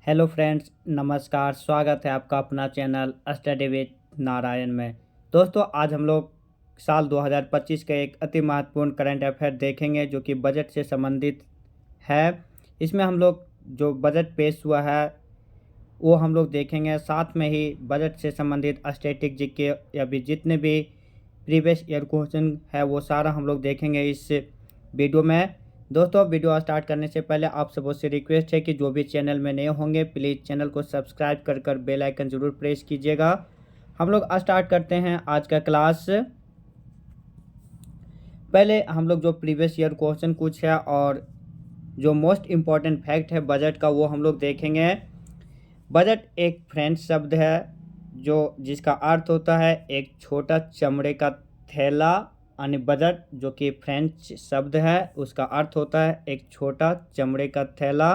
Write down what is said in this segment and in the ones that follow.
Hello friends, नमस्कार। स्वागत है आपका अपना चैनल स्टडी विद नारायण में। दोस्तों, आज हम लोग साल 2025 के एक अति महत्वपूर्ण करंट अफेयर देखेंगे जो कि बजट से संबंधित है। इसमें हम लोग जो बजट पेश हुआ है वो हम लोग देखेंगे। साथ में ही बजट से संबंधित स्टैटिक जीके या भी जितने भी प्रीवियस ईयर क्वेश्चन है वो सारा हम लोग देखेंगे इस वीडियो में। दोस्तों, वीडियो स्टार्ट करने से पहले आप सबों से रिक्वेस्ट है कि जो भी चैनल में नए होंगे प्लीज़ चैनल को सब्सक्राइब कर बेल आइकन ज़रूर प्रेस कीजिएगा। हम लोग स्टार्ट करते हैं आज का क्लास। पहले हम लोग जो प्रीवियस ईयर क्वेश्चन कुछ है और जो मोस्ट इम्पॉर्टेंट फैक्ट है बजट का वो हम लोग देखेंगे। बजट एक फ्रेंच शब्द है जो जिसका अर्थ होता है एक छोटा चमड़े का थैला। यानी बजट जो कि फ्रेंच शब्द है उसका अर्थ होता है एक छोटा चमड़े का थैला।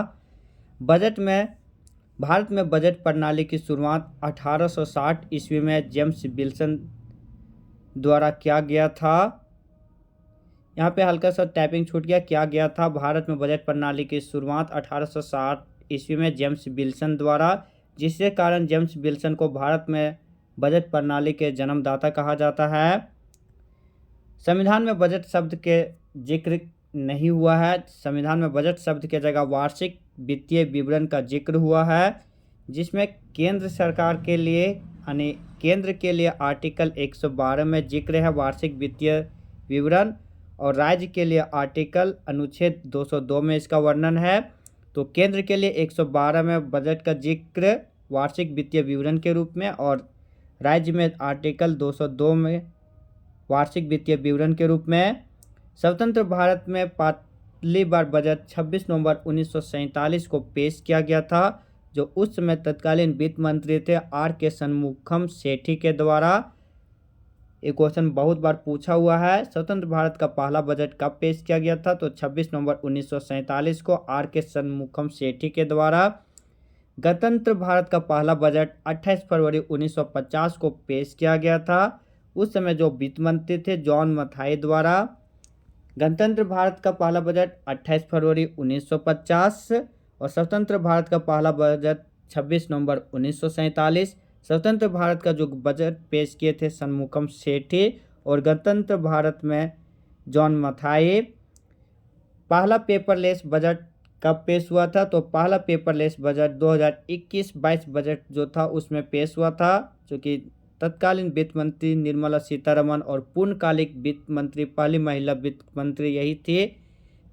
बजट में भारत में बजट प्रणाली की शुरुआत 1860 ईस्वी में जेम्स विल्सन द्वारा किया गया था। यहाँ पे हल्का सा टाइपिंग छूट गया। किया गया था। भारत में बजट प्रणाली की शुरुआत 1860 ईस्वी में जेम्स विल्सन द्वारा, जिसके कारण जेम्स विल्सन को भारत में बजट प्रणाली के जन्मदाता कहा जाता है। संविधान में बजट शब्द के जिक्र नहीं हुआ है। संविधान में बजट शब्द के जगह वार्षिक वित्तीय विवरण का जिक्र हुआ है, जिसमें केंद्र सरकार के लिए यानी केंद्र के लिए आर्टिकल 112 में जिक्र है वार्षिक वित्तीय विवरण, और राज्य के लिए आर्टिकल अनुच्छेद 202 में इसका वर्णन है। तो केंद्र के लिए 112 में बजट का जिक्र वार्षिक वित्तीय विवरण के रूप में, और राज्य में आर्टिकल 202 में वार्षिक वित्तीय विवरण के रूप में। स्वतंत्र भारत में पहली बार बजट 26 नवंबर 1947 को पेश किया गया था, जो उस समय तत्कालीन वित्त मंत्री थे आर के शनमुखम सेठी के द्वारा। ये क्वेश्चन बहुत बार पूछा हुआ है। स्वतंत्र भारत का पहला बजट कब पेश किया गया था? तो 26 नवंबर 1947 को आर के शनमुखम सेठी के द्वारा। गणतंत्र भारत का पहला बजट 28 फरवरी 1950 को पेश किया गया था। उस समय जो वित्त मंत्री थे जॉन मथाई द्वारा। गणतंत्र भारत का पहला बजट 28 फरवरी 1950 और स्वतंत्र भारत का पहला बजट 26 नवंबर 1947। स्वतंत्र भारत का जो बजट पेश किए थे शनमुखम सेठी, और गणतंत्र भारत में जॉन मथाई। पहला पेपरलेस बजट कब पेश हुआ था? तो पहला पेपरलेस बजट 2021-22 बजट जो था उसमें पेश हुआ था, जो कि तत्कालीन वित्त मंत्री निर्मला सीतारमन और पूर्णकालिक वित्त मंत्री पहली महिला वित्त मंत्री यही थी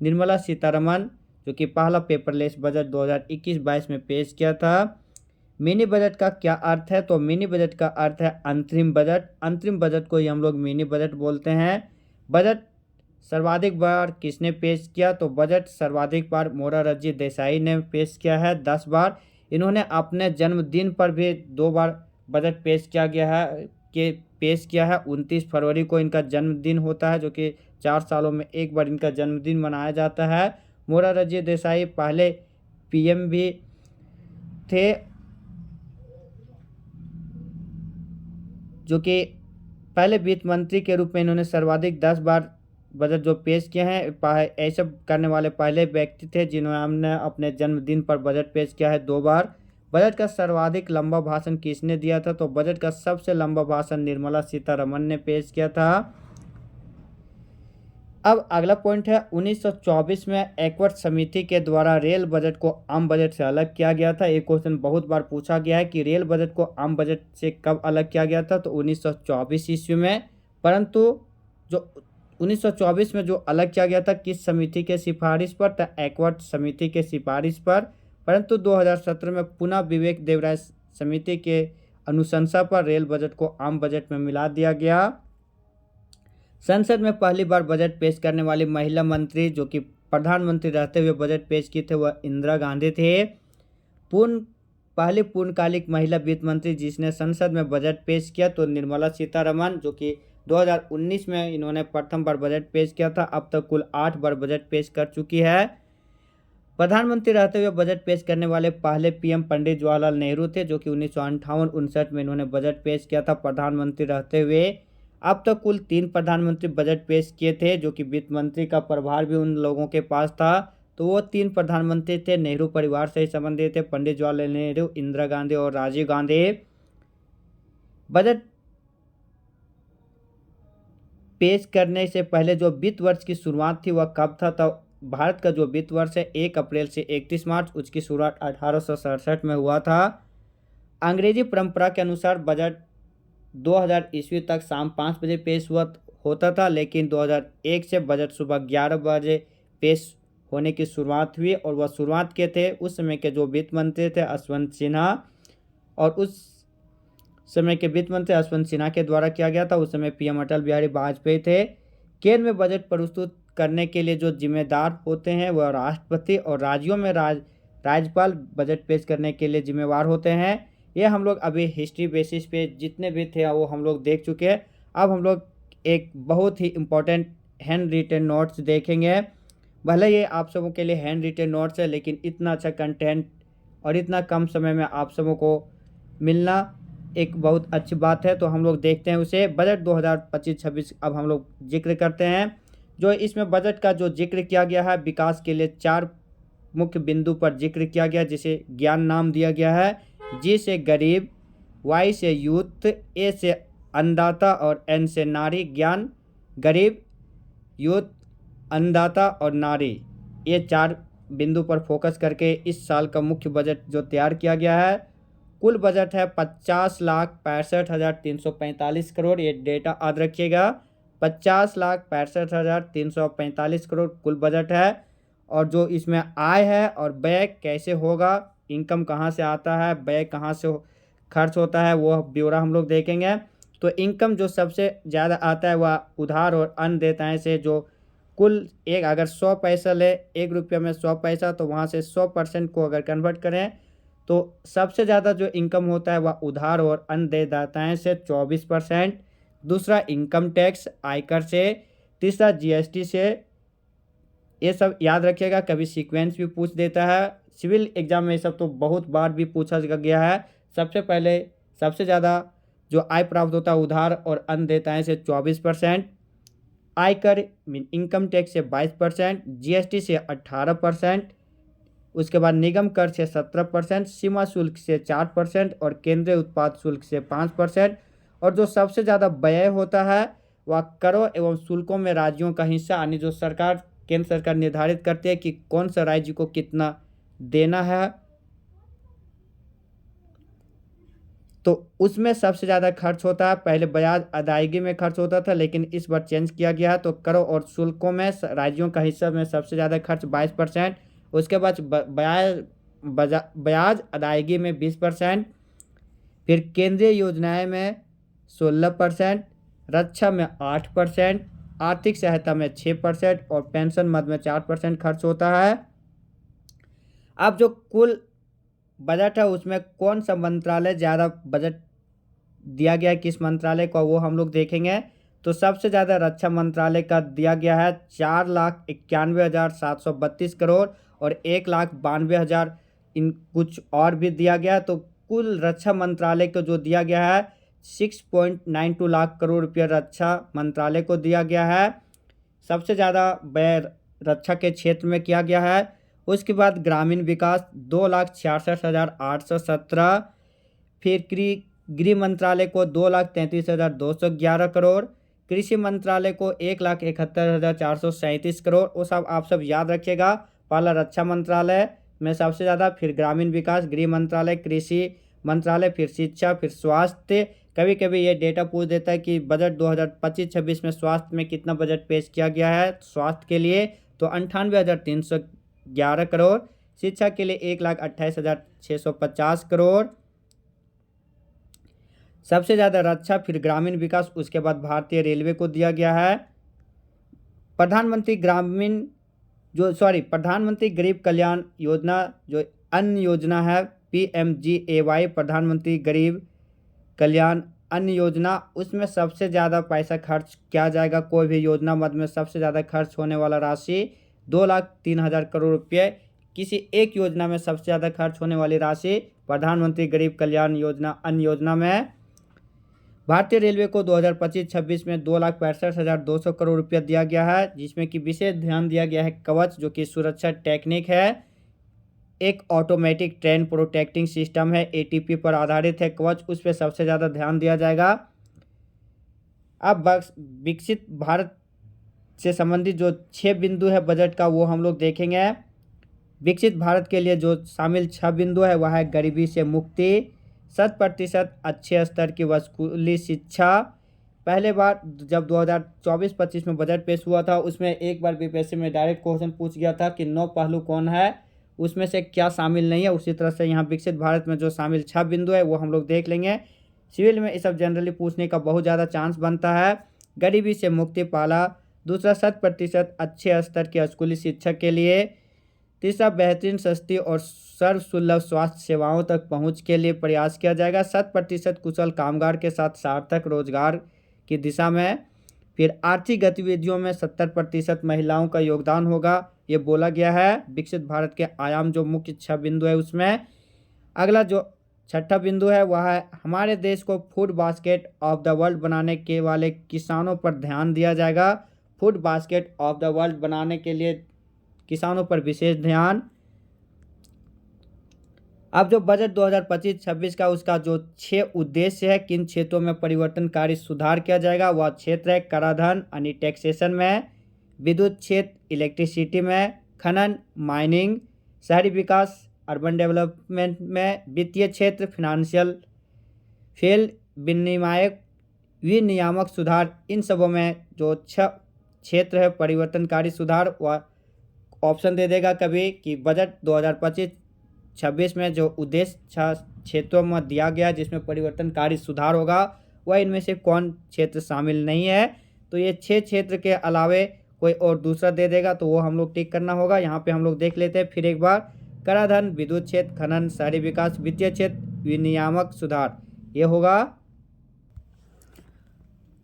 निर्मला सीतारमन, जो कि पहला पेपरलेस बजट 2021-22 में पेश किया था। मिनी बजट का क्या अर्थ है? तो मिनी बजट का अर्थ है अंतरिम बजट। अंतरिम बजट को ही हम लोग मिनी बजट बोलते हैं। बजट सर्वाधिक बार किसने पेश किया? तो बजट सर्वाधिक बार मोरारजी देसाई ने पेश किया है 10 बार। इन्होंने अपने जन्मदिन पर भी 2 बार बजट पेश किया है। 29 फरवरी को इनका जन्मदिन होता है, जो कि 4 सालों में एक बार इनका जन्मदिन मनाया जाता है। मोरारजी देसाई पहले पीएम भी थे, जो कि पहले वित्त मंत्री के रूप में इन्होंने सर्वाधिक 10 बार बजट जो पेश किए हैं। ऐसे करने वाले पहले व्यक्ति थे जिन्होंने अपने जन्मदिन पर बजट पेश किया है 2 बार। बजट का सर्वाधिक लंबा भाषण किसने दिया था? तो बजट का सबसे लंबा भाषण निर्मला सीतारमन ने पेश किया था। अब अगला पॉइंट है 1924 में एक्वर्ट समिति के द्वारा रेल बजट को आम बजट से अलग किया गया था। एक क्वेश्चन बहुत बार पूछा गया है कि रेल बजट को आम बजट से कब अलग किया गया था? तो 1924 ईस्वी में। परंतु जो 1924 में जो अलग किया गया था किस समिति के सिफारिश पर? तो एक्वर्ट समिति के सिफारिश पर। परंतु 2017 में पुनः विवेक देवराय समिति के अनुशंसा पर रेल बजट को आम बजट में मिला दिया गया। संसद में पहली बार बजट पेश करने वाली महिला मंत्री जो कि प्रधानमंत्री रहते हुए बजट पेश की थे वह इंदिरा गांधी थे। पहली पूर्णकालिक महिला वित्त मंत्री जिसने संसद में बजट पेश किया तो निर्मला सीतारमन, जो कि 2019 में इन्होंने प्रथम बार बजट पेश किया था। अब तक कुल 8 बार बजट पेश कर चुकी है। प्रधानमंत्री रहते हुए बजट पेश करने वाले पहले पीएम पंडित जवाहरलाल नेहरू थे, जो कि 1958-59 में इन्होंने बजट पेश किया था प्रधानमंत्री रहते हुए। अब तक कुल 3 प्रधानमंत्री बजट पेश किए थे, जो कि वित्त मंत्री का प्रभार भी उन लोगों के पास था। तो वो 3 प्रधानमंत्री थे नेहरू परिवार से ही संबंधित थे, पंडित जवाहरलाल नेहरू, इंदिरा गांधी और राजीव गांधी। बजट पेश करने से पहले जो वित्त वर्ष की शुरुआत थी वह कब था? तो भारत का जो वित्त वर्ष है 1 अप्रैल से 31 मार्च, उसकी शुरुआत 1867 में हुआ था। अंग्रेजी परंपरा के अनुसार बजट 2000 ईस्वी तक शाम 5 बजे पेश होता था, लेकिन 2001 से बजट सुबह 11 बजे पेश होने की शुरुआत हुई। और वह शुरुआत के थे उस समय के जो वित्त मंत्री थे यशवंत सिन्हा, और उस समय के वित्त मंत्री यशवंत सिन्हा के द्वारा किया गया था। उस समय पीएम अटल बिहारी वाजपेयी थे। केंद्र में बजट प्रस्तुत करने के लिए जो जिम्मेदार होते हैं वह राष्ट्रपति, और राज्यों में राज्यपाल बजट पेश करने के लिए जिम्मेवार होते हैं। ये हम लोग अभी हिस्ट्री बेसिस पे जितने भी थे वो हम लोग देख चुके हैं। अब हम लोग एक बहुत ही इम्पोर्टेंट हैंड रिटन नोट्स देखेंगे। भले ये आप सबों के लिए हैंड रिटन नोट्स है, लेकिन इतना अच्छा कंटेंट और इतना कम समय में आप सबों को मिलना एक बहुत अच्छी बात है। तो हम लोग देखते हैं उसे। बजट 2025-26 अब हम लोग जिक्र करते हैं। जो इसमें बजट का जो जिक्र किया गया है, विकास के लिए 4 मुख्य बिंदु पर जिक्र किया गया, जिसे ज्ञान नाम दिया गया है। जी से गरीब, वाई से यूथ, ए से अन्नदाता और एन से नारी। ज्ञान, गरीब, यूथ, अन्नदाता और नारी, ये 4 बिंदु पर फोकस करके इस साल का मुख्य बजट जो तैयार किया गया है। कुल बजट है 50,65,345 करोड़। ये डेटा याद रखिएगा, 50,65,345 करोड़ कुल बजट है। और जो इसमें आय है और व्यय कैसे होगा, इनकम कहाँ से आता है, व्यय कहाँ से खर्च होता है, वो ब्यौरा हम लोग देखेंगे। तो इनकम जो सबसे ज़्यादा आता है वह उधार और अन्य देयताएं से, जो कुल एक अगर 100 पैसा ले, 1 रुपये में 100 पैसा, तो वहाँ से 100% को अगर कन्वर्ट करें तो सबसे ज़्यादा जो इनकम होता है वह उधार और अन्य देयताएं से 24%। दूसरा इनकम टैक्स आयकर से। तीसरा जीएसटी से। ये सब याद रखिएगा, कभी सीक्वेंस भी पूछ देता है सिविल एग्जाम में, ये सब तो बहुत बार भी पूछा गया है। सबसे पहले सबसे ज़्यादा जो आय प्राप्त होता है उधार और अन्य देयताएं से 24%, आयकर इनकम टैक्स से 22%, जीएसटी से 18%, उसके बाद निगम कर से 17%, सीमा शुल्क से 4% और केंद्रीय उत्पाद शुल्क से 5%। और जो सबसे ज़्यादा व्यय होता है वह करों एवं शुल्कों में राज्यों का हिस्सा, यानी जो सरकार केंद्र सरकार निर्धारित करती है कि कौन सा राज्य को कितना देना है, तो उसमें सबसे ज़्यादा खर्च होता है। पहले ब्याज अदायगी में खर्च होता था, लेकिन इस बार चेंज किया गया है। तो करों और शुल्कों में राज्यों का हिस्सा में सबसे ज़्यादा खर्च 22%, उसके बाद ब्याज अदायगी में 20%, फिर केंद्रीय योजनाएं में 16%, रक्षा में 8%, आर्थिक सहायता में 6% और पेंशन मद में 4% खर्च होता है। अब जो कुल बजट है उसमें कौन सा मंत्रालय ज़्यादा बजट दिया गया है, किस मंत्रालय को, वो हम लोग देखेंगे। तो सबसे ज़्यादा रक्षा मंत्रालय का दिया गया है 4,91,732 करोड़, और 1,92,000 इन कुछ और भी दिया गया। तो कुल रक्षा मंत्रालय को जो दिया गया है 6.92 लाख करोड़ रुपये रक्षा मंत्रालय को दिया गया है। सबसे ज़्यादा व्यय रक्षा के क्षेत्र में किया गया है। उसके बाद ग्रामीण विकास 2,66,817, फिर गृह मंत्रालय को 2,33,211 करोड़, कृषि मंत्रालय को 1,71,437 करोड़। वो सब आप याद रखिएगा। पहला रक्षा मंत्रालय में सबसे ज़्यादा, फिर ग्रामीण विकास, गृह मंत्रालय, कृषि मंत्रालय, फिर शिक्षा, फिर स्वास्थ्य। कभी कभी ये डेटा पूछ देता है कि बजट 2025-26 में स्वास्थ्य में कितना बजट पेश किया गया है स्वास्थ्य के लिए, तो 98,311 करोड़। शिक्षा के लिए 1,28,650 करोड़। सबसे ज़्यादा रक्षा, फिर ग्रामीण विकास, उसके बाद भारतीय रेलवे को दिया गया है। प्रधानमंत्री गरीब कल्याण योजना, जो अन्य योजना है PMGAY, प्रधानमंत्री गरीब कल्याण अन्य योजना, उसमें सबसे ज़्यादा पैसा खर्च किया जाएगा। कोई भी योजना मद में सबसे ज़्यादा खर्च होने वाला राशि 2,03,000 करोड़ रुपये। किसी एक योजना में सबसे ज़्यादा खर्च होने वाली राशि प्रधानमंत्री गरीब कल्याण योजना अन्य योजना में भारतीय रेलवे को 2025-26 में 2,65,200 करोड़ रुपया दिया गया है, जिसमें कि विशेष ध्यान दिया गया है कवच, जो कि सुरक्षा टेक्निक है, एक ऑटोमेटिक ट्रेन प्रोटेक्टिंग सिस्टम है, एटीपी पर आधारित है कवच, उस पर सबसे ज़्यादा ध्यान दिया जाएगा। अब विकसित भारत से संबंधित जो 6 बिंदु है बजट का वो हम लोग देखेंगे। विकसित भारत के लिए जो शामिल 6 बिंदु है वह है गरीबी से मुक्ति, 100% अच्छे स्तर की स्कूली शिक्षा। पहले बार जब 2024-25 में बजट पेश हुआ था उसमें एक बार बीपीएससी में डायरेक्ट क्वेश्चन पूछ गया था कि 9 पहलू कौन है, उसमें से क्या शामिल नहीं है। उसी तरह से यहाँ विकसित भारत में जो शामिल 6 बिंदु है वो हम लोग देख लेंगे। सिविल में ये सब जनरली पूछने का बहुत ज़्यादा चांस बनता है। गरीबी से मुक्ति पहला, दूसरा 100% अच्छे स्तर की स्कूली शिक्षा के लिए, तीसरा बेहतरीन सस्ती और सर्वसुलभ स्वास्थ्य सेवाओं तक पहुंच के लिए प्रयास किया जाएगा, 100% कुशल कामगार के साथ सार्थक रोजगार की दिशा में। फिर आर्थिक गतिविधियों में 70% महिलाओं का योगदान होगा, ये बोला गया है विकसित भारत के आयाम जो मुख्य 6 बिंदु है उसमें। अगला जो 6ठा बिंदु है वह है हमारे देश को food basket of the world बनाने के वाले किसानों पर ध्यान दिया जाएगा। Food basket of the world बनाने के लिए किसानों पर विशेष ध्यान। अब जो बजट 2025-26 का उसका जो 6 उद्देश्य है, किन क्षेत्रों में परिवर्तनकारी सुधार किया जाएगा, वह क्षेत्र है कराधान यानी टैक्सेशन में, विद्युत क्षेत्र इलेक्ट्रिसिटी में, खनन माइनिंग, शहरी विकास अर्बन डेवलपमेंट में, वित्तीय क्षेत्र फिनेंशियल फेल विनियामक सुधार। इन सबों में जो 6 क्षेत्र है परिवर्तनकारी सुधार, वह ऑप्शन दे देगा कभी कि बजट 2025-26 में जो उद्देश्य 6 क्षेत्रों में दिया गया जिसमें परिवर्तनकारी सुधार होगा वह इनमें से कौन क्षेत्र शामिल नहीं है। तो ये 6 क्षेत्र के अलावे कोई और दूसरा दे देगा तो वो हम लोग टिक करना होगा। यहाँ पे हम लोग देख लेते हैं फिर एक बार, कराधान, विद्युत क्षेत्र, खनन, शहरी विकास, वित्तीय क्षेत्र विनियामक सुधार, ये होगा।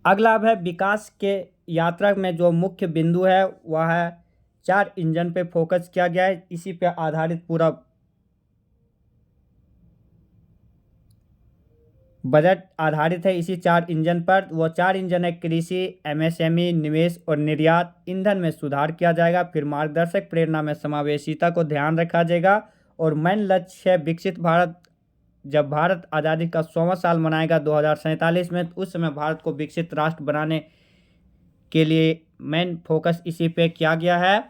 अगला अब है विकास के यात्रा में जो मुख्य बिंदु है वह है 4 इंजन पे फोकस किया गया है, इसी पे आधारित पूरा बजट आधारित है, इसी 4 इंजन पर। वो 4 इंजन है कृषि, एमएसएमई, निवेश और निर्यात। ईंधन में सुधार किया जाएगा। फिर मार्गदर्शक प्रेरणा में समावेशिता को ध्यान रखा जाएगा। और मेन लक्ष्य है विकसित भारत। जब भारत आज़ादी का 100वां साल मनाएगा 2047 में, तो उस समय भारत को विकसित राष्ट्र बनाने के लिए मेन फोकस इसी पे किया गया है।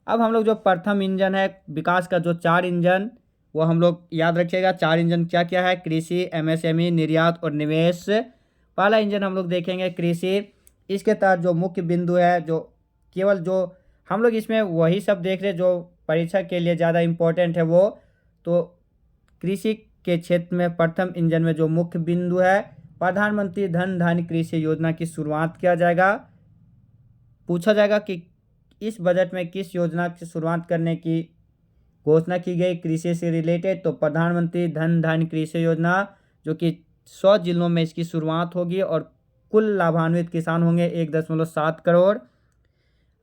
अब हम लोग जो प्रथम इंजन है विकास का, जो 4 इंजन, वो हम लोग याद रखिएगा। 4 इंजन क्या क्या है, कृषि, एमएसएमई, निर्यात और निवेश। पहला इंजन हम लोग देखेंगे कृषि। इसके तहत जो मुख्य बिंदु है, जो केवल जो हम लोग इसमें वही सब देख रहे जो परीक्षा के लिए ज़्यादा इम्पोर्टेंट है वो, तो कृषि के क्षेत्र में प्रथम इंजन में जो मुख्य बिंदु है, प्रधानमंत्री धन धान्य कृषि योजना की शुरुआत किया जाएगा। पूछा जाएगा कि इस बजट में किस योजना की शुरुआत करने की घोषणा की गई कृषि से रिलेटेड, तो प्रधानमंत्री धन धान्य कृषि योजना, जो कि 100 जिलों में इसकी शुरुआत होगी और कुल लाभान्वित किसान होंगे 1.7 करोड़।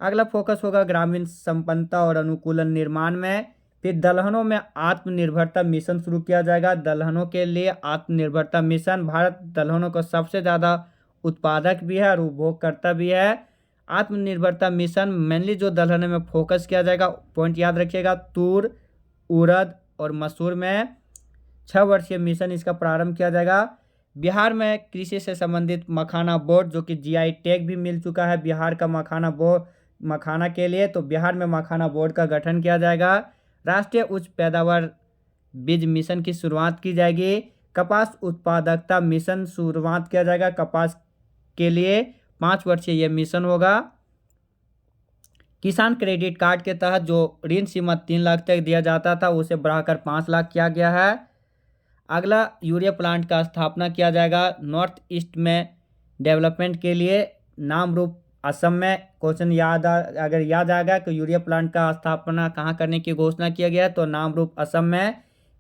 अगला फोकस होगा ग्रामीण संपन्नता और अनुकूलन निर्माण में। फिर दलहनों में आत्मनिर्भरता मिशन शुरू किया जाएगा। दलहनों के लिए आत्मनिर्भरता मिशन, भारत दलहनों का सबसे ज़्यादा उत्पादक भी है और उपभोगकर्ता भी है। आत्मनिर्भरता मिशन मेनली जो दलहनों में फोकस किया जाएगा, पॉइंट याद रखिएगा, तूर, उड़द और मसूर में 6 वर्षीय मिशन इसका प्रारंभ किया जाएगा। बिहार में कृषि से संबंधित मखाना बोर्ड, जो कि जीआई टैग भी मिल चुका है बिहार का मखाना के लिए, तो बिहार में मखाना बोर्ड का गठन किया जाएगा। राष्ट्रीय उच्च पैदावार बीज मिशन की शुरुआत की जाएगी। कपास उत्पादकता मिशन शुरुआत किया जाएगा। कपास के लिए 5 वर्षीय यह मिशन होगा। किसान क्रेडिट कार्ड के तहत जो ऋण सीमा 3 लाख तक दिया जाता था उसे बढ़ाकर 5 लाख किया गया है। अगला यूरिया प्लांट का स्थापना किया जाएगा नॉर्थ ईस्ट में डेवलपमेंट के लिए, नाम रूप असम में। क्वेश्चन अगर याद आएगा कि यूरिया प्लांट का स्थापना कहाँ करने की घोषणा किया गया, तो नाम रूप असम में।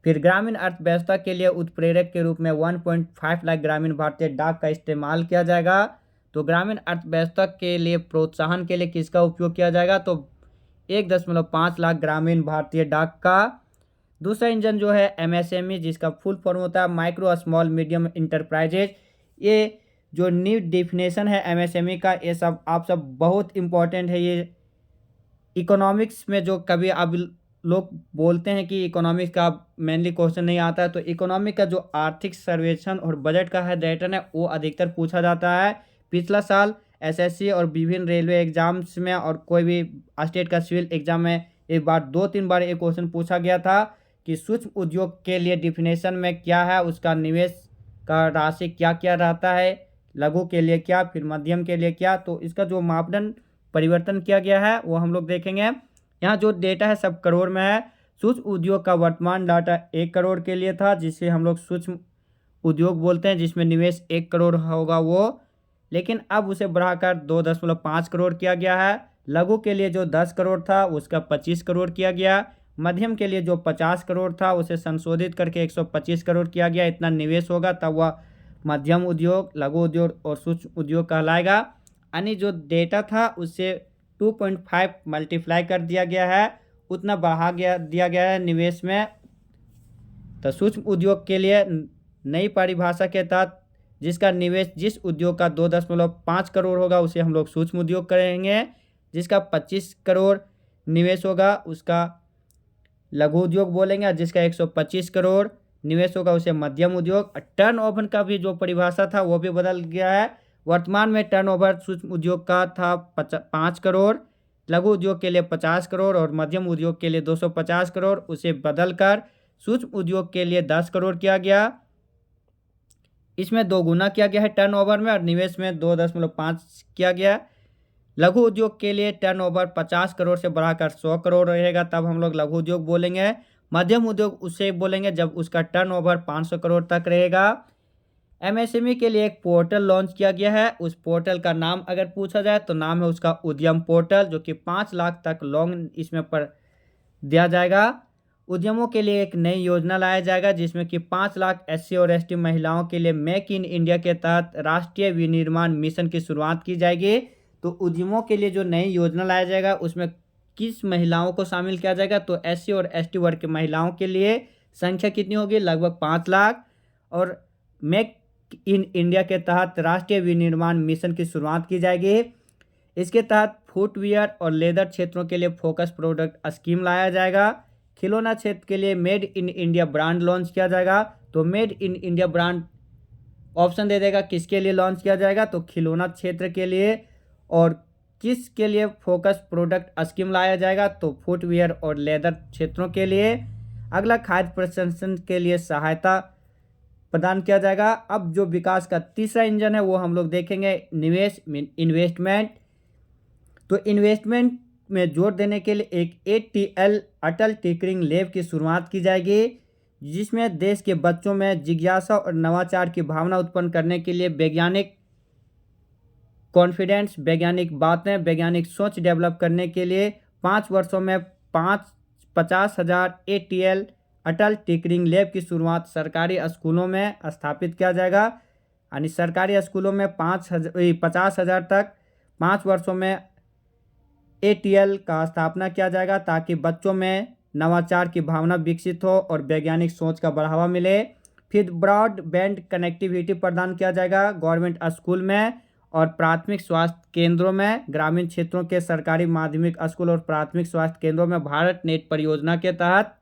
फिर ग्रामीण अर्थव्यवस्था के लिए उत्प्रेरक के रूप में 1.5 लाख ग्रामीण भारतीय डाक का इस्तेमाल किया जाएगा। तो ग्रामीण अर्थव्यवस्था के लिए प्रोत्साहन के लिए किसका उपयोग किया जाएगा, तो 1.5 लाख ग्रामीण भारतीय डाक का। दूसरा इंजन जो है एमएसएमई, जिसका फुल फॉर्म होता है माइक्रो स्मॉल मीडियम इंटरप्राइजेज। ये जो न्यू डेफिनेशन है एमएसएमई का, ये सब आप सब बहुत इम्पोर्टेंट है। ये इकोनॉमिक्स में जो कभी अब लोग बोलते हैं कि इकोनॉमिक्स का मेनली क्वेश्चन नहीं आता है, तो इकोनॉमिक का जो आर्थिक सर्वेक्षण और बजट का है डेटा है वो अधिकतर पूछा जाता है। पिछला साल एसएससी और विभिन्न रेलवे एग्जाम्स में और कोई भी स्टेट का सिविल एग्जाम में एक बार 2-3 बार ये क्वेश्चन पूछा गया था कि सूक्ष्म उद्योग के लिए डिफिनेशन में क्या है, उसका निवेश का राशि क्या क्या रहता है, लघु के लिए क्या, फिर मध्यम के लिए क्या। तो इसका जो मापदंड परिवर्तन किया गया है वो हम लोग देखेंगे। यहाँ जो डेटा है सब करोड़ में है। सूक्ष्म उद्योग का वर्तमान डाटा 1 करोड़ के लिए था, जिसे हम लोग सूक्ष्म उद्योग बोलते हैं, जिसमें निवेश 1 करोड़ होगा वो, लेकिन अब उसे बढ़ाकर 2.5 करोड़ किया गया है। लघु के लिए जो 10 करोड़ था उसका 25 करोड़ किया गया। मध्यम के लिए जो 50 करोड़ था उसे संशोधित करके 125 करोड़ किया गया। इतना निवेश होगा तब वह मध्यम उद्योग, लघु उद्योग और सूक्ष्म उद्योग कहलाएगा। यानी जो डेटा था उससे 2.5 मल्टीप्लाई कर दिया गया है, उतना दिया गया है निवेश में। तो सूक्ष्म उद्योग के लिए नई परिभाषा के तहत जिसका निवेश जिस उद्योग का 2.5 करोड़ होगा उसे हम लोग सूक्ष्म उद्योग करेंगे। जिसका 25 करोड़ निवेश होगा उसका लघु उद्योग बोलेंगे, और जिसका 125 करोड़ निवेश होगा उसे मध्यम उद्योग। टर्नओवर का भी जो परिभाषा था वो भी बदल गया है। वर्तमान में टर्नओवर सूक्ष्म उद्योग का था 5 करोड़, लघु उद्योग के लिए 50 करोड़ और मध्यम उद्योग के लिए 250 करोड़, उसे बदलकर सूक्ष्म उद्योग के लिए 10 करोड़ किया गया। इसमें 2 गुना किया गया है टर्नओवर में, और निवेश में 2.5 किया गया। लघु उद्योग के लिए टर्नओवर 50 करोड़ से बढ़ाकर 100 करोड़ रहेगा, तब हम लोग लघु उद्योग बोलेंगे। मध्यम उद्योग उसे बोलेंगे जब उसका टर्नओवर 500 करोड़ तक रहेगा। एमएसएमई के लिए एक पोर्टल लॉन्च किया गया है। उस पोर्टल का नाम अगर पूछा जाए तो नाम है उसका उद्यम पोर्टल, जो कि 5 लाख तक लोन इसमें पर दिया जाएगा। उद्यमों के लिए एक नई योजना लाया जाएगा जिसमें कि 5 लाख एससी और एसटी महिलाओं के लिए मेक इन इंडिया के तहत राष्ट्रीय विनिर्माण मिशन की शुरुआत की जाएगी। तो उद्यमों के लिए जो नई योजना लाया जाएगा उसमें किस महिलाओं को शामिल किया जाएगा, तो एससी और एसटी वर्ग की महिलाओं के लिए संख्या कितनी होगी, लगभग 5 लाख। और मेक इन इंडिया के तहत राष्ट्रीय विनिर्माण मिशन की शुरुआत की जाएगी। इसके तहत फुटवियर और लेदर क्षेत्रों के लिए फोकस प्रोडक्ट स्कीम लाया जाएगा। खिलौना क्षेत्र के लिए made in India brand launch किया जाएगा। तो made in India brand option दे देगा किसके लिए लॉन्च किया जाएगा, तो खिलौना क्षेत्र के लिए। और किसके लिए फोकस प्रोडक्ट स्कीम लाया जाएगा, तो फुटवियर और लेदर क्षेत्रों के लिए। अगला खाद्य प्रसंस्करण के लिए सहायता प्रदान किया जाएगा। अब जो विकास का तीसरा इंजन है वो हम लोग देखेंगे, निवेश इन्वेस्टमेंट। तो इन्वेस्टमेंट में जोर देने के लिए एक एटीएल अटल टिंकरिंग लैब की शुरुआत की जाएगी, जिसमें देश के बच्चों में जिज्ञासा और नवाचार की भावना उत्पन्न करने के लिए वैज्ञानिक कॉन्फिडेंस, वैज्ञानिक बातें, वैज्ञानिक सोच डेवलप करने के लिए 5 वर्षों में 50,000 एटीएल अटल टिंकरिंग लैब की शुरुआत सरकारी स्कूलों में स्थापित किया जाएगा। यानी सरकारी स्कूलों में 50,000 तक 5 वर्षों में एटीएल का स्थापना किया जाएगा, ताकि बच्चों में नवाचार की भावना विकसित हो और वैज्ञानिक सोच का बढ़ावा मिले। फिर ब्रॉडबैंड कनेक्टिविटी प्रदान किया जाएगा गवर्नमेंट स्कूल में और प्राथमिक स्वास्थ्य केंद्रों में। ग्रामीण क्षेत्रों के सरकारी माध्यमिक स्कूल और प्राथमिक स्वास्थ्य केंद्रों में भारत नेट परियोजना के तहत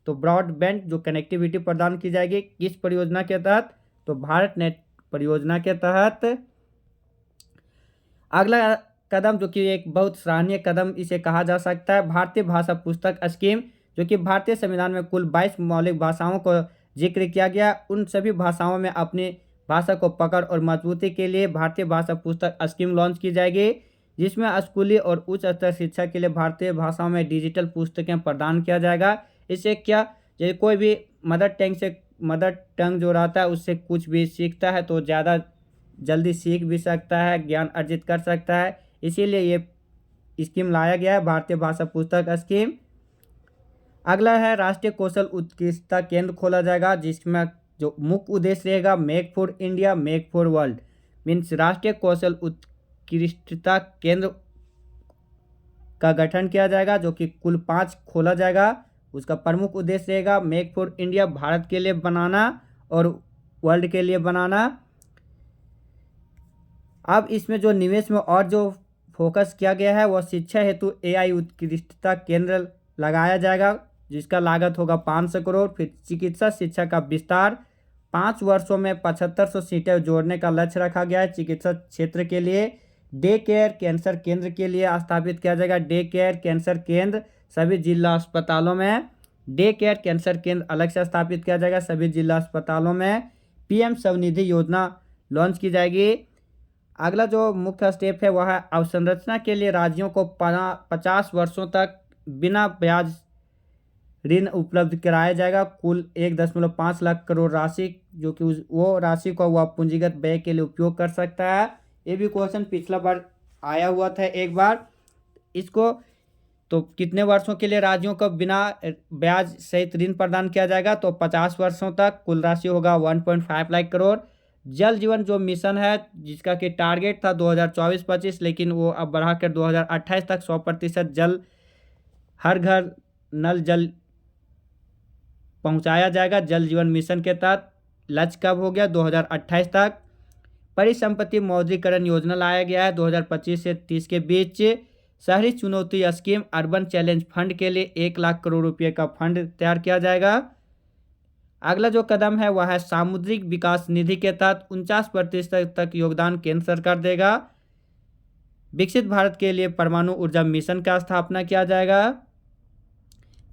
तो ब्रॉडबैंड जो कनेक्टिविटी प्रदान की जाएगी किस परियोजना के तहत, तो भारत नेट परियोजना के तहत। अगला कदम जो कि एक बहुत सराहनीय कदम इसे कहा जा सकता है, भारतीय भाषा पुस्तक स्कीम, जो कि भारतीय संविधान में कुल 22 मौलिक भाषाओं को जिक्र किया गया। उन सभी भाषाओं में अपनी भाषा को पकड़ और मजबूती के लिए भारतीय भाषा पुस्तक स्कीम लॉन्च की जाएगी, जिसमें स्कूली और उच्च स्तर शिक्षा के लिए भारतीय भाषाओं में डिजिटल पुस्तकें प्रदान किया जाएगा। इससे क्या, जैसे कोई भी मदर टंग जो रहता है उससे कुछ भी सीखता है तो ज़्यादा जल्दी सीख भी सकता है, ज्ञान अर्जित कर सकता है। इसीलिए ये स्कीम लाया गया है, भारतीय भाषा पुस्तक स्कीम। अगला है राष्ट्रीय कौशल उत्कृष्टता केंद्र खोला जाएगा, जिसमें जो मुख्य उद्देश्य रहेगा make for India make for world, means राष्ट्रीय कौशल उत्कृष्टता केंद्र का गठन किया जाएगा, जो कि कुल 5 खोला जाएगा। उसका प्रमुख उद्देश्य रहेगा मेक फॉर इंडिया, भारत के लिए बनाना और वर्ल्ड के लिए बनाना। अब इसमें जो निवेश में और जो फोकस किया गया है वह शिक्षा हेतु AI उत्कृष्टता केंद्र लगाया जाएगा, जिसका लागत होगा 500 करोड़। फिर चिकित्सा शिक्षा का विस्तार, 5 वर्षों में 7500 सीटें जोड़ने का लक्ष्य रखा गया है चिकित्सा क्षेत्र के लिए। डे केयर कैंसर केंद्र के लिए स्थापित किया जाएगा डे केयर कैंसर केंद्र सभी जिला अस्पतालों में। डे केयर कैंसर केंद्र अलग से स्थापित किया जाएगा सभी जिला अस्पतालों में। PM स्वनिधि योजना लॉन्च की जाएगी। अगला जो मुख्य स्टेप है वह है अवसंरचना के लिए राज्यों को 50 वर्षों तक बिना ब्याज ऋण उपलब्ध कराया जाएगा। कुल 1.5 लाख करोड़ राशि, जो कि वो राशि को वह पूंजीगत व्यय के लिए उपयोग कर सकता है। ये भी क्वेश्चन पिछला बार आया हुआ था एक बार। इसको तो कितने वर्षों के लिए राज्यों को बिना ब्याज सहित ऋण प्रदान किया जाएगा, तो 50 वर्षों तक। कुल राशि होगा 1.5 लाख करोड़। जल जीवन जो मिशन है, जिसका कि टारगेट था 2024-25, लेकिन वो अब बढ़ाकर 2028 तक 100% जल हर घर नल जल पहुंचाया जाएगा जल जीवन मिशन के तहत। लक्ष्य कब हो गया? 2028 तक। परिसंपत्ति मौद्रीकरण योजना लाया गया है 2025 से 30 के बीच। शहरी चुनौती स्कीम अर्बन चैलेंज फंड के लिए 1 लाख करोड़ रुपए का फंड तैयार किया जाएगा। अगला जो कदम है वह है सामुद्रिक विकास निधि के तहत 49% तक योगदान केंद्र सरकार देगा। विकसित भारत के लिए परमाणु ऊर्जा मिशन का स्थापना किया जाएगा।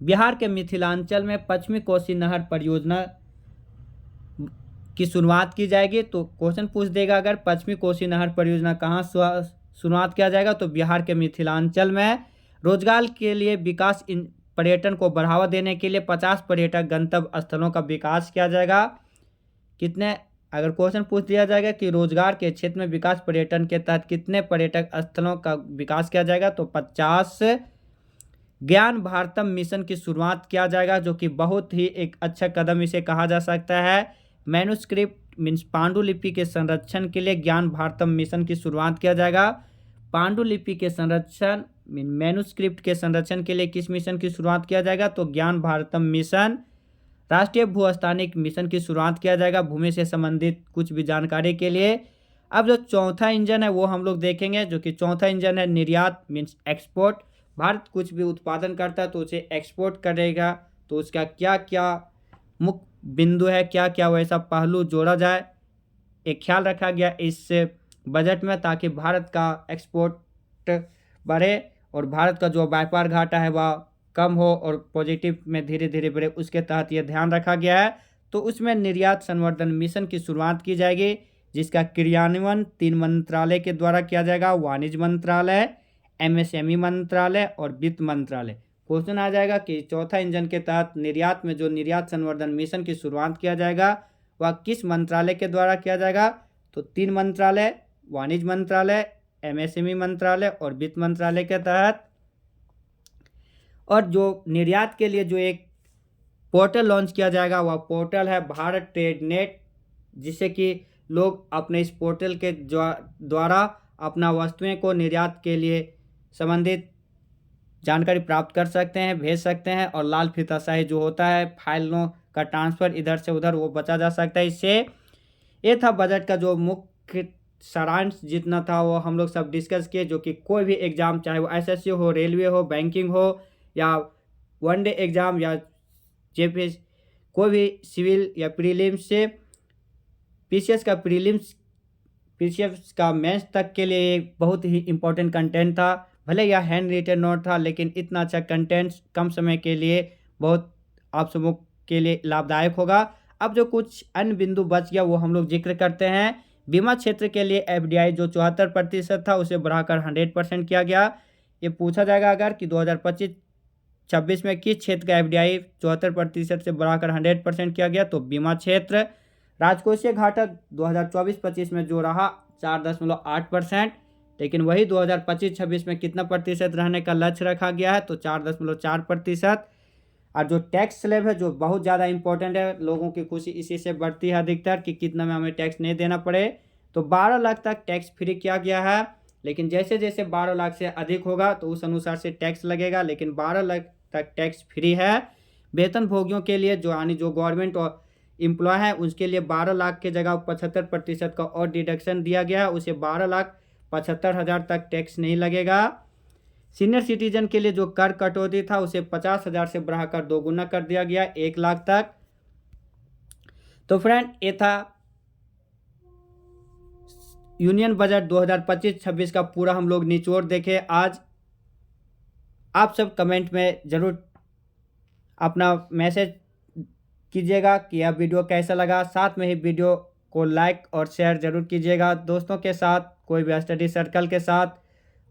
बिहार के मिथिलांचल में पश्चिमी कोसी नहर परियोजना की शुरुआत की जाएगी। तो क्वेश्चन पूछ देगा, अगर पश्चिमी कोसी नहर परियोजना कहाँ शुरुआत किया जाएगा, तो बिहार के मिथिलांचल में। रोजगार के लिए विकास पर्यटन को बढ़ावा देने के लिए 50 पर्यटक गंतव्य स्थलों का विकास किया जाएगा। कितने, अगर क्वेश्चन पूछ दिया जाएगा कि रोजगार के क्षेत्र में विकास पर्यटन के तहत कितने पर्यटक स्थलों का विकास किया जाएगा, तो 50। ज्ञान भारतम मिशन की शुरुआत किया जाएगा, जो कि बहुत ही एक अच्छा कदम इसे कहा जा सकता है। मैन्युस्क्रिप्ट मीन्स पांडुलिपि के संरक्षण के लिए ज्ञान भारतम मिशन की शुरुआत किया जाएगा। पांडुलिपि के संरक्षण मैन्युस्क्रिप्ट के संरक्षण के लिए किस मिशन की शुरुआत किया जाएगा, तो ज्ञान भारतम मिशन। राष्ट्रीय भूस्थानिक मिशन की शुरुआत किया जाएगा भूमि से संबंधित कुछ भी जानकारी के लिए। अब जो चौथा इंजन है वो हम लोग देखेंगे, जो कि चौथा इंजन है निर्यात मीन्स एक्सपोर्ट। भारत कुछ भी उत्पादन करता है तो उसे एक्सपोर्ट करेगा, तो उसका क्या क्या मुख्य बिंदु है, क्या क्या वैसा पहलू जोड़ा जाए, एक ख्याल रखा गया इस बजट में, ताकि भारत का एक्सपोर्ट बढ़े और भारत का जो व्यापार घाटा है वह कम हो और पॉजिटिव में धीरे धीरे बढ़े, उसके तहत यह ध्यान रखा गया है। तो उसमें निर्यात संवर्धन मिशन की शुरुआत की जाएगी, जिसका क्रियान्वयन 3 मंत्रालय के द्वारा किया जाएगा, वाणिज्य मंत्रालय, MSME मंत्रालय और वित्त मंत्रालय। क्वेश्चन आ जाएगा कि चौथा इंजन के तहत निर्यात में जो निर्यात संवर्धन मिशन की शुरुआत किया जाएगा वह किस मंत्रालय के द्वारा किया जाएगा, तो 3 मंत्रालय, वाणिज्य मंत्रालय, MSME मंत्रालय और वित्त मंत्रालय के तहत। और जो निर्यात के लिए जो एक पोर्टल लॉन्च किया जाएगा वह पोर्टल है भारत ट्रेड नेट, जिससे कि लोग अपने इस पोर्टल के द्वारा अपना वस्तुएं को निर्यात के लिए संबंधित जानकारी प्राप्त कर सकते हैं, भेज सकते हैं, और लाल फीताशाही जो होता है फाइलों का ट्रांसफ़र इधर से उधर वो बचा जा सकता है इससे। ये था बजट का जो मुख्य सारांश जितना था वो हम लोग सब डिस्कस किए, जो कि कोई भी एग्ज़ाम चाहे वो SSC हो, रेलवे हो, बैंकिंग हो या वनडे एग्ज़ाम या JPS कोई भी सिविल या प्रीलिम्स से PCS का प्रीलिम्स PCS का मेंस तक के लिए एक बहुत ही इम्पोर्टेंट कंटेंट था। भले यह हैंड रिटन नोट था, लेकिन इतना अच्छा कंटेंट कम समय के लिए बहुत आप सबों के लिए लाभदायक होगा। अब जो कुछ अन्य बिंदु बच गया वो हम लोग जिक्र करते हैं। बीमा क्षेत्र के लिए FDI जो 74% था उसे बढ़ाकर 100% किया गया। ये पूछा जाएगा अगर कि 2025-26 में किस क्षेत्र का FDI 74% से बढ़ाकर 100% किया गया, तो बीमा क्षेत्र। राजकोषीय घाटा 2024-25 में जो रहा 4.8%, लेकिन वही 2025-26 में कितना प्रतिशत रहने का लक्ष्य रखा गया है, तो 4.4%। और जो टैक्स स्लैब है जो बहुत ज़्यादा इंपॉर्टेंट है, लोगों की खुशी इसी से बढ़ती है अधिकतर कि कितना में हमें टैक्स नहीं देना पड़े, तो 12 लाख तक टैक्स फ्री किया गया है। लेकिन जैसे जैसे 12 लाख से अधिक होगा तो उस अनुसार से टैक्स लगेगा, लेकिन 12 लाख तक टैक्स फ्री है। वेतन भोगियों के लिए जो यानी जो गवर्नमेंट और एम्प्लॉय है उसके लिए 12 लाख के जगह 75% का और डिडक्शन दिया गया है, उसे 12,75,000 तक टैक्स नहीं लगेगा। सीनियर सिटीजन के लिए जो कर कटौती था उसे 50,000 से बढ़ाकर 2 गुना कर दिया गया 1 लाख तक। तो फ्रेंड ये था यूनियन बजट 2025-26 का पूरा हम लोग निचोड़ देखे आज। आप सब कमेंट में ज़रूर अपना मैसेज कीजिएगा कि यह वीडियो कैसा लगा। साथ में ही वीडियो को लाइक और शेयर ज़रूर कीजिएगा दोस्तों के साथ, कोई भी स्टडी सर्कल के साथ।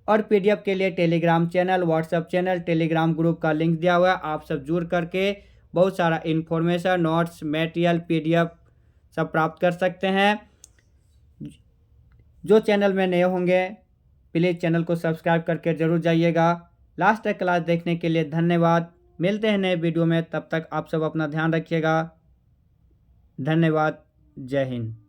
और पीडीएफ के लिए Telegram channel, WhatsApp channel, Telegram group का लिंक दिया हुआ है, आप सब जुड़ करके बहुत सारा इन्फॉर्मेशन, नोट्स, मटेरियल, पीडीएफ सब प्राप्त कर सकते हैं। जो चैनल में नए होंगे प्लीज़ चैनल को सब्सक्राइब करके ज़रूर जाइएगा। लास्ट तक क्लास देखने के लिए धन्यवाद। मिलते हैं नए वीडियो में, तब तक आप सब अपना ध्यान रखिएगा। धन्यवाद। जय हिंद।